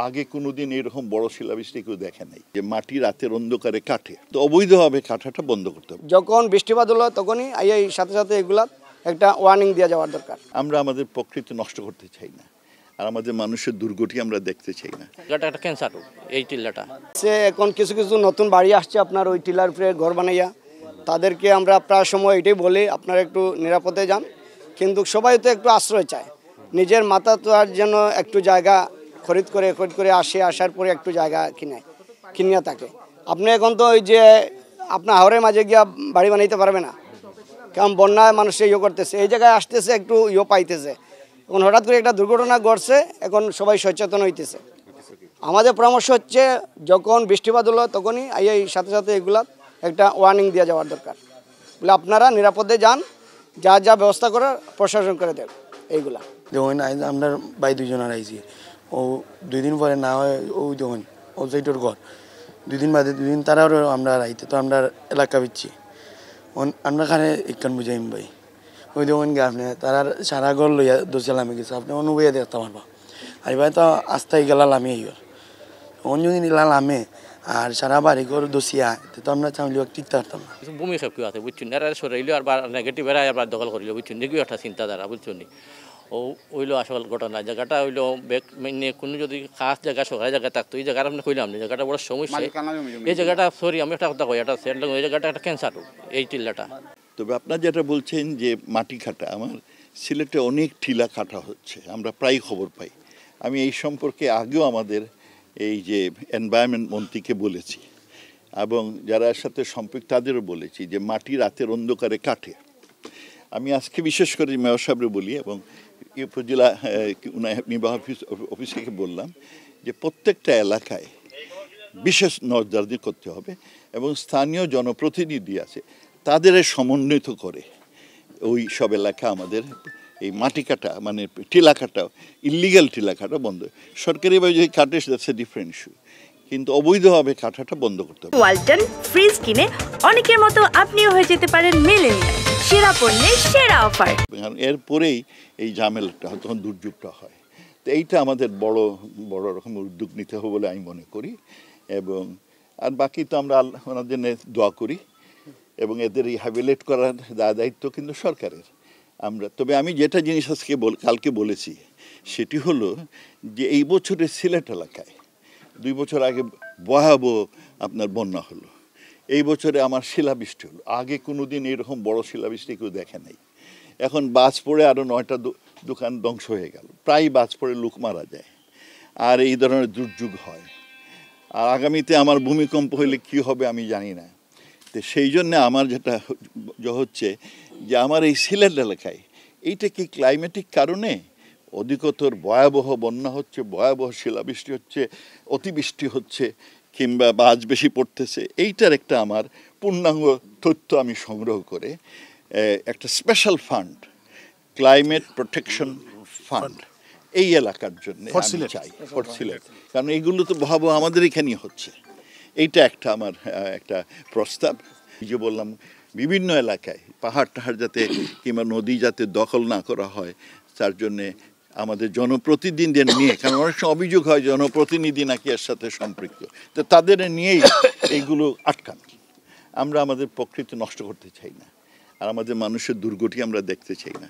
আগে কোনোদিন এরকম বড় শিলাবৃষ্টি কেউ দেখে নাই যে মাটি রাতের অন্ধকারে কাটে। তো অবৈধভাবে কাটাটা বন্ধ করতে হবে। যখন বৃষ্টিপাত হলো তখনই এই সাথে সাথে এগুলা একটা ওয়ার্নিং দিয়ে যাওয়ার দরকার। আমরা আমাদের প্রকৃতি নষ্ট করতে চাই না, আর আমাদের মানুষের দুর্গতি আমরা দেখতে চাই না। একটা ক্যান্সার এই টিলাটা সে এখন কিছু কিছু নতুন বাড়ি আসছে আপনার ওই টিলার উপরে ঘর বানাইয়া, তাদেরকে আমরা প্রায় সময় এটাই বলি আপনারা একটু নিরাপদে যান, কিন্তু সবাই তো একটু আশ্রয় চায়। নিজের মাথা তোলার জন্য একটু জায়গা খরিদ করে আসার পরে একটু জায়গা কিনিয়া থাকে। আপনি এখন তো ওই যে আপনার হাওড়ের মাঝে গিয়া বাড়ি বানাইতে পারবে না, কারণ বন্যায় মানুষে করতেছে, এই জায়গায় আসতেছে একটু পাইতেছে। এখন হঠাৎ করে একটা দুর্ঘটনা ঘটছে, এখন সবাই সচেতন হইতেছে। আমাদের পরামর্শ হচ্ছে যখন বৃষ্টিপাত হলো তখনই এই সাথে সাথে এগুলা একটা ওয়ার্নিং দিয়ে যাওয়ার দরকার, বলে আপনারা নিরাপদে যান, যা যা ব্যবস্থা করার প্রশাসন করে দেবে। এইগুলা দেখুন আমরা ভাই দুজন আইছি, ও 2 দিন পরে না হয় ওই দেখুন ও সেইটোর ঘর 2 দিন বাদে 2 দিন তারাও আমরা আইতে, তো আমরা এলাকা পিচ্ছি আমরা খানে একখান বুঝাইম ভাই ওই দেখুন গে আপনি তারা সারা ঘর লইয়া দোষালামে গেছে, আপনি অনুভূয়া দেখতে পারবা। আর ভাই তো আস্তাই গেলাল আমি এইবার অন্য যদি নিলাল আমি আর সারা বাড়ি ঘর দোষিয়া, তো আমরা চাইলেও টিকতে পারতাম না। ভূমি খেপ কেউ আছে বুঝছেন, এরা সরাইলো আর নেগেটিভ এরা আবার দখল করিল বুঝছেন, এগুলো একটা চিন্তাধারা বুঝছেন। ও হইলো আসল ঘটনা। জায়গাটা হইলো মানে কোনো যদি খাস জায়গা সরকারি জায়গা থাকতো, এই জায়গাটা আপনি কইলাম না, জায়গাটা বড় সমস্যা। এই জায়গাটা সরি আমি একটা কথা কই, এটা এই জায়গাটা একটা ক্যান্সার এই টিলাটা। তবে আপনার যেটা বলছেন যে মাটি কাটা, আমার সিলেটে অনেক টিলা কাটা হচ্ছে, আমরা প্রায় খবর পাই। আমি এই সম্পর্কে আগেও আমাদের এই যে এনভায়রনমেন্ট মন্ত্রীকে বলেছি এবং যারা এর সাথে সম্পৃক্ত তাদেরও বলেছি যে মাটি রাতের অন্ধকারে কাটে। আমি আজকে বিশেষ করে মেয়র সাহেবরে বলি এবং উপজেলা নির্বাহী অফিসকে বললাম যে প্রত্যেকটা এলাকায় বিশেষ নজরদারি করতে হবে এবং স্থানীয় জনপ্রতিনিধি আছে তাদের সমন্বিত করে ওই সব এলাকা আমাদের এই মাটি কাটা মানে টিলা কাটা, ইলিগাল টিলা কাটা বন্ধ। সরকারিভাবে যদি কাটে দ্যাটস এ ডিফারেন্ট ইস্যু, কিন্তু অবৈধভাবে কাটাটা বন্ধ করতে হবে। ওয়ালটন ফ্রিজ কিনে অনেকের মতো আপনিও হয়ে যেতে পারেন মিলেনিয়াল, সেরা পণ্যের সেরা অফার। এরপরেই এই ঝামেলাটা তখন দুর্যোগটা হয়। তো এইটা আমাদের বড় রকমের উদ্যোগ নিতে হবে বলে আমি মনে করি। এবং আর বাকি তো আমরা ওনার জন্য দোয়া করি এবং এদের রিহ্যাবিলিটেট করার দায়িত্ব কিন্তু সরকারের। তবে আমি যেটা জিনিস আজকে কালকে বলেছি সেটি হলো যে এই বছরের সিলেট এলাকায় 2 বছর আগে ভয়াবহ আপনার বন্যা হলো, এই বছরে আমার শিলাবৃষ্টি হলো। আগে কোনোদিন এরকম বড় শিলাবৃষ্টি কেউ দেখে নাই। এখন বাজ পড়ে আরও 9টা দোকান ধ্বংস হয়ে গেল, প্রায় বাজ পড়ে লোক মারা যায়, আর এই ধরনের দুর্যোগ হয়। আর আগামীতে আমার ভূমিকম্প হলে কি হবে আমি জানি না। তো সেই জন্যে আমার যেটা হচ্ছে যে আমার এই সিলেট এলাকায় এইটা কি ক্লাইমেটিক কারণে অধিকতর ভয়াবহ বন্যা হচ্ছে, ভয়াবহ শিলাবৃষ্টি হচ্ছে, অতিবৃষ্টি হচ্ছে কিংবা বাজ বেশি পড়তেছে, এইটার একটা আমার পূর্ণাঙ্গ তথ্য আমি সংগ্রহ করে একটা special fund, climate protection fund এই এলাকার জন্য আমি চাই, ফর সিলেট। কারণ এইগুলো তো ভয়াবহ আমাদের এখানেই হচ্ছে। এইটা একটা আমার একটা প্রস্তাব। এই যে বললাম বিভিন্ন এলাকায় পাহাড় টাহাড় যাতে কিংবা নদী যাতে দখল না করা হয়, তার জন্যে আমাদের জনপ্রতিনিধিদের নিয়ে, কারণ অনেক সময় অভিযোগ হয় জনপ্রতিনিধি নাকি এর সাথে সম্পৃক্ত, তো তাদের নিয়েই এইগুলো আটকান। আমরা আমাদের প্রকৃতি নষ্ট করতে চাই না, আর আমাদের মানুষের দুর্গতি আমরা দেখতে চাই না।